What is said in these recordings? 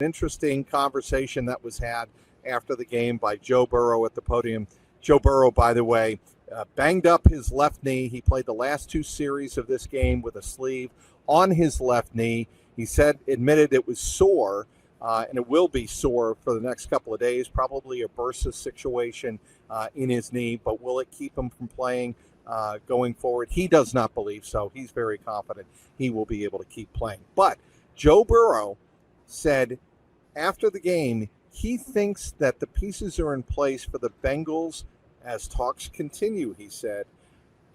Interesting conversation that was had after the game by Joe Burrow at the podium. Joe Burrow, by the way, banged up his left knee. He played the last two series of this game with a sleeve on his left knee. He admitted it was sore, and it will be sore for the next couple of days, probably a bursa situation in his knee, but will it keep him from playing going forward? He does not believe so. He's very confident he will be able to keep playing. But Joe Burrow said after the game, he thinks that the pieces are in place for the Bengals as talks continue, he said.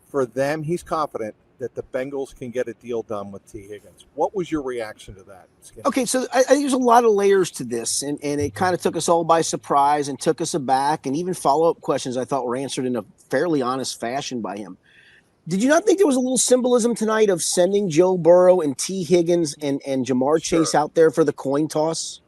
For them, he's confident that the Bengals can get a deal done with T. Higgins. What was your reaction to that, Skinny? Okay, so I think there's a lot of layers to this, and it kind of took us all by surprise and took us aback, and even follow-up questions I thought were answered in a fairly honest fashion by him. Did you not think there was a little symbolism tonight of sending Joe Burrow and T. Higgins and Jamar Chase out there for the coin toss?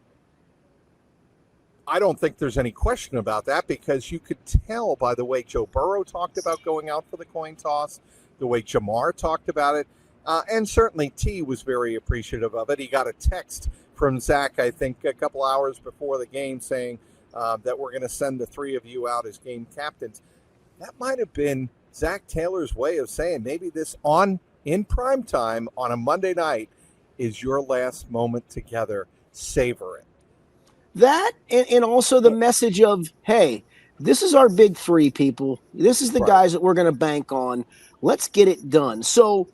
I don't think there's any question about that, because you could tell by the way Joe Burrow talked about going out for the coin toss, the way Jamar talked about it, and certainly T was very appreciative of it. He got a text from Zach, I think, a couple hours before the game saying that we're going to send the three of you out as game captains. That might have been Zach Taylor's way of saying maybe this in prime time on a Monday night is your last moment together. Savor it. That and also the message of, hey, this is our big three, people. This is the guys that we're going to bank on. Let's get it done. So,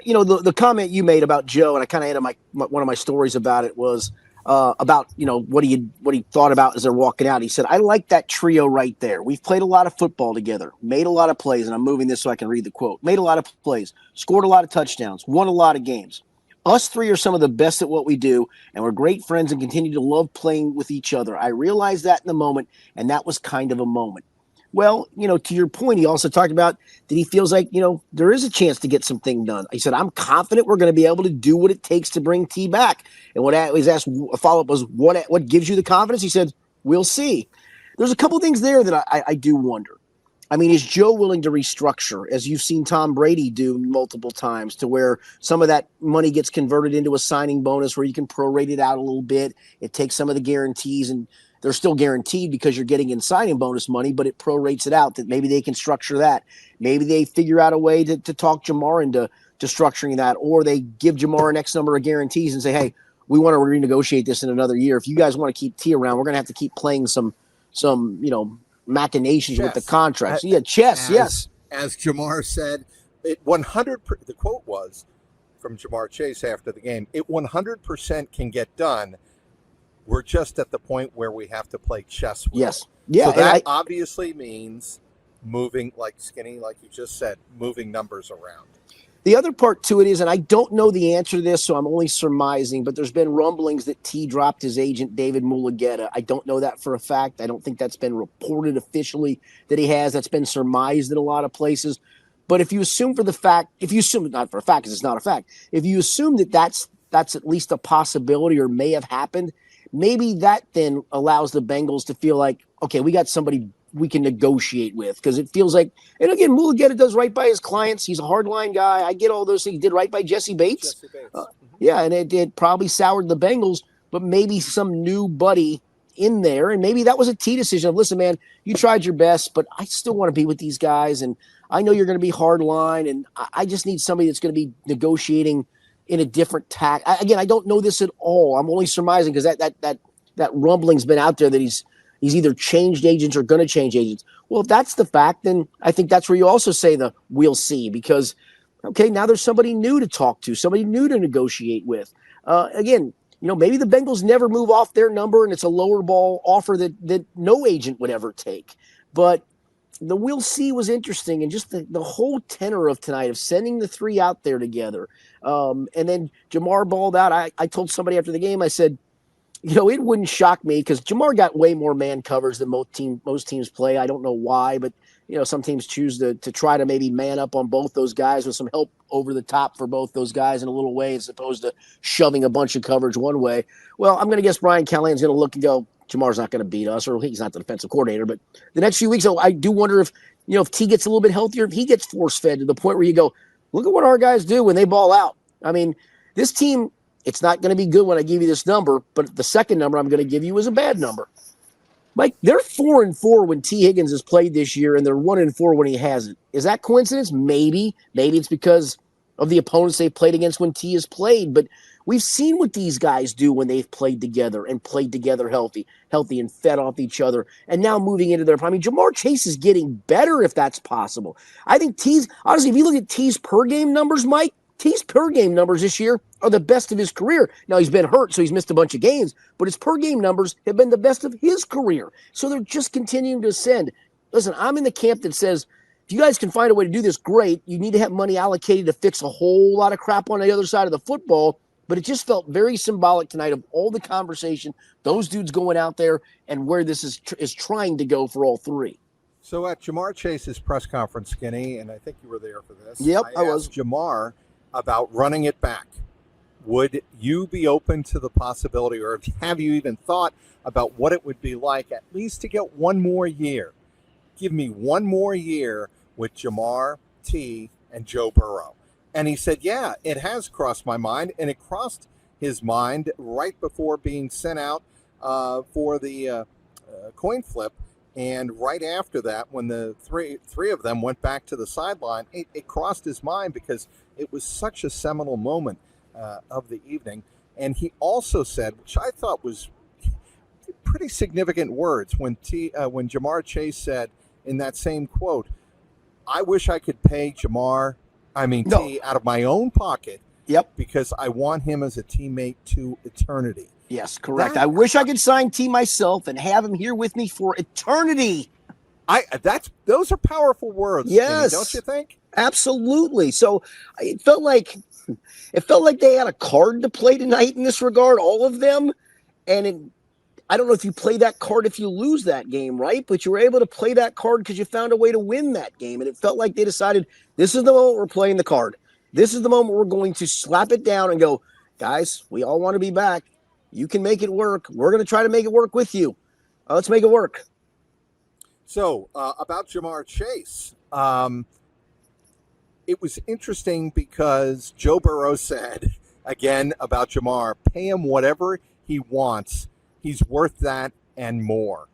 the comment you made about Joe, and I kind of had one of my stories about it was about, what he thought about as they're walking out. He said, I like that trio right there. We've played a lot of football together, made a lot of plays, and I'm moving this so I can read the quote. Made a lot of plays, scored a lot of touchdowns, won a lot of games. Us three are some of the best at what we do, and we're great friends and continue to love playing with each other. I realized that in the moment, and that was kind of a moment. Well, to your point, he also talked about that he feels like, there is a chance to get something done. He said, I'm confident we're going to be able to do what it takes to bring T back. And what I was asked, a follow-up was, what gives you the confidence? He said, we'll see. There's a couple things there that I do wonder. I mean, is Joe willing to restructure, as you've seen Tom Brady do multiple times, to where some of that money gets converted into a signing bonus where you can prorate it out a little bit? It takes some of the guarantees, and they're still guaranteed because you're getting in signing bonus money, but it prorates it out. That maybe they can structure that. Maybe they figure out a way to talk Jamar into structuring that, or they give Jamar an X number of guarantees and say, hey, we want to renegotiate this in another year. If you guys want to keep T around, we're going to have to keep playing some machinations with the contracts. Yes. As Jamar said, it 100. The quote was from Jamar Chase after the game. It 100% can get done. We're just at the point where we have to play chess with it. Yeah. So that obviously means moving, like Skinny, like you just said, moving numbers around. The other part to it is, and I don't know the answer to this, so I'm only surmising, but there's been rumblings that T dropped his agent, David Mulugeta. I don't know that for a fact. I don't think that's been reported officially that he has. That's been surmised in a lot of places. But if you assume not for a fact, because it's not a fact, if you assume that that's at least a possibility or may have happened, maybe that then allows the Bengals to feel like, okay, we got somebody we can negotiate with, because it feels like, and again, Mulugeta does right by his clients. He's a hardline guy. I get all those things. He did right by Jesse Bates. Yeah, and it probably soured the Bengals, but maybe some new buddy in there, and maybe that was a T decision of, listen, man, you tried your best, but I still want to be with these guys, and I know you're going to be hardline, and I just need somebody that's going to be negotiating in a different tack. Again, I don't know this at all. I'm only surmising because that rumbling's been out there that he's either changed agents or going to change agents. Well, if that's the fact, then I think that's where you also say we'll see, because, okay, now there's somebody new to talk to, somebody new to negotiate with. Again, maybe the Bengals never move off their number and it's a lower ball offer that no agent would ever take. But the we'll see was interesting, and just the whole tenor of tonight of sending the three out there together. And then Jamar balled out. I told somebody after the game, I said, it wouldn't shock me, because Jamar got way more man covers than most teams play. I don't know why, but some teams choose to try to maybe man up on both those guys with some help over the top for both those guys in a little way, as opposed to shoving a bunch of coverage one way. Well, I'm going to guess Brian Callahan's going to look and go, Jamar's not going to beat us, or he's not the defensive coordinator. But the next few weeks, I do wonder if T gets a little bit healthier, if he gets force fed to the point where you go, look at what our guys do when they ball out. I mean, this team It's not going to be good when I give you this number, but the second number I'm going to give you is a bad number. Mike, they're 4-4 when T. Higgins has played this year, and they're 1-4 when he hasn't. Is that coincidence? Maybe. Maybe it's because of the opponents they've played against when T has played. But we've seen what these guys do when they've played together and played together healthy and fed off each other. And now moving into their prime. I mean, Jamar Chase is getting better if that's possible. I think T's, honestly, if you look at T's per game numbers, Mike, T's per game numbers this year are the best of his career. Now, he's been hurt, so he's missed a bunch of games, but his per game numbers have been the best of his career. So they're just continuing to ascend. Listen, I'm in the camp that says, if you guys can find a way to do this, great. You need to have money allocated to fix a whole lot of crap on the other side of the football. But it just felt very symbolic tonight of all the conversation, those dudes going out there, and where this is trying to go for all three. So at Jamar Chase's press conference, Skinny, and I think you were there for this. Yep, I was. Asked Jamar about running it back. Would you be open to the possibility, or have you even thought about what it would be like at least to get one more year? Give me one more year with Jamar, T, and Joe Burrow. And he said, yeah, it has crossed my mind, and it crossed his mind right before being sent out for the coin flip. And right after that, when the three of them went back to the sideline, it crossed his mind because it was such a seminal moment of the evening. And he also said, which I thought was pretty significant words, when Jamar Chase said in that same quote, I wish I could pay T out of my own pocket. Yep. Because I want him as a teammate to eternity. Yes, correct. I wish I could sign T myself and have him here with me for eternity. Those are powerful words. Yes, don't you think? Absolutely. So it felt like they had a card to play tonight in this regard, all of them. And I don't know if you play that card if you lose that game, right? But you were able to play that card because you found a way to win that game. And it felt like they decided, this is the moment we're playing the card. This is the moment we're going to slap it down and go, guys, we all want to be back. You can make it work. We're going to try to make it work with you. Let's make it work. So about Jamar Chase, it was interesting because Joe Burrow said, again, about Jamar, pay him whatever he wants. He's worth that and more.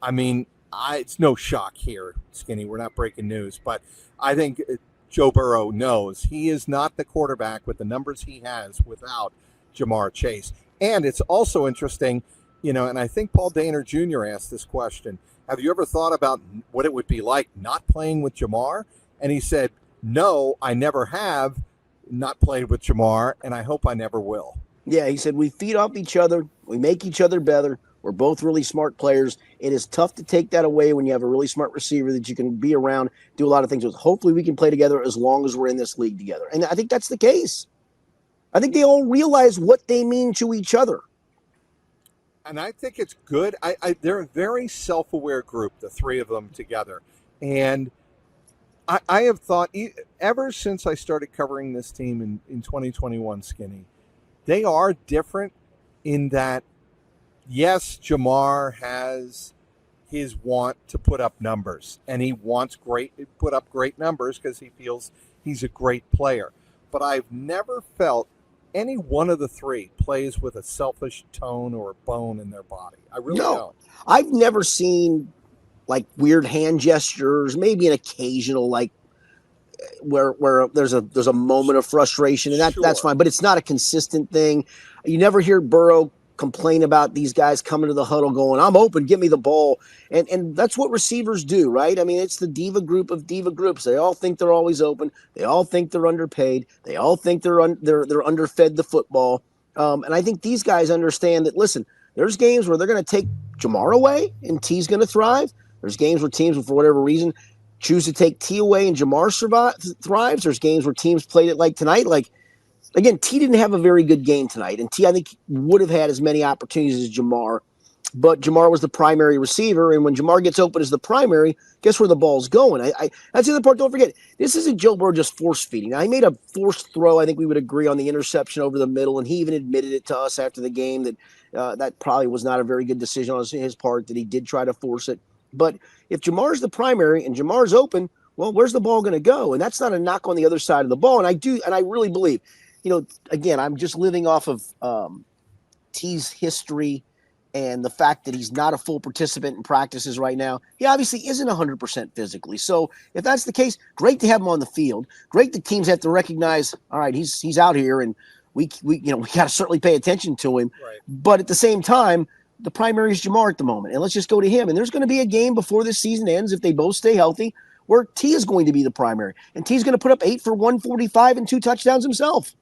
I mean, it's no shock here, Skinny. We're not breaking news. But I think Joe Burrow knows he is not the quarterback with the numbers he has without Jamar Chase. And it's also interesting, and I think Paul Dehner Jr. asked this question. Have you ever thought about what it would be like not playing with Jamar? And he said, no, I never have not played with Jamar, and I hope I never will. Yeah, he said, we feed off each other. We make each other better. We're both really smart players. It is tough to take that away when you have a really smart receiver that you can be around, do a lot of things with. Hopefully we can play together as long as we're in this league together. And I think that's the case. I think they all realize what they mean to each other. And I think it's good. They're a very self-aware group, the three of them together. And I have thought, ever since I started covering this team in 2021, Skinny, they are different in that, yes, Jamar has his want to put up numbers, and he wants put up great numbers because he feels he's a great player. But I've never felt any one of the three plays with a selfish tone or bone in their body. I really don't. I've never seen like weird hand gestures, maybe an occasional where there's a moment of frustration, and that's fine, but it's not a consistent thing. You never hear Burrow complain about these guys coming to the huddle going, I'm open, give me the ball. And that's what receivers do, right? I mean, it's the diva group of diva groups. They all think they're always open. They all think they're underpaid. They all think they're underfed the football. And I think these guys understand that, listen, there's games where they're going to take Jamar away and T's going to thrive. There's games where teams will, for whatever reason, choose to take T away and Jamar thrives. There's games where teams played it like tonight. Again, T didn't have a very good game tonight, and T, I think, would have had as many opportunities as Jamar, but Jamar was the primary receiver, and when Jamar gets open as the primary, guess where the ball's going? That's the other part. Don't forget, this isn't Joe Burrow just force-feeding. Now, he made a forced throw. I think we would agree on the interception over the middle, and he even admitted it to us after the game that that probably was not a very good decision on his part, that he did try to force it. But if Jamar's the primary and Jamar's open, well, where's the ball going to go? And that's not a knock on the other side of the ball, and I really believe again, I'm just living off of T's history and the fact that he's not a full participant in practices right now. He obviously isn't 100% physically. So if that's the case, great to have him on the field. Great that teams have to recognize, all right, he's out here, and we got to certainly pay attention to him. Right. But at the same time, the primary is Jamar at the moment, and let's just go to him. And there's going to be a game before this season ends, if they both stay healthy, where T is going to be the primary, and T's going to put up 8 for 145 and 2 touchdowns himself.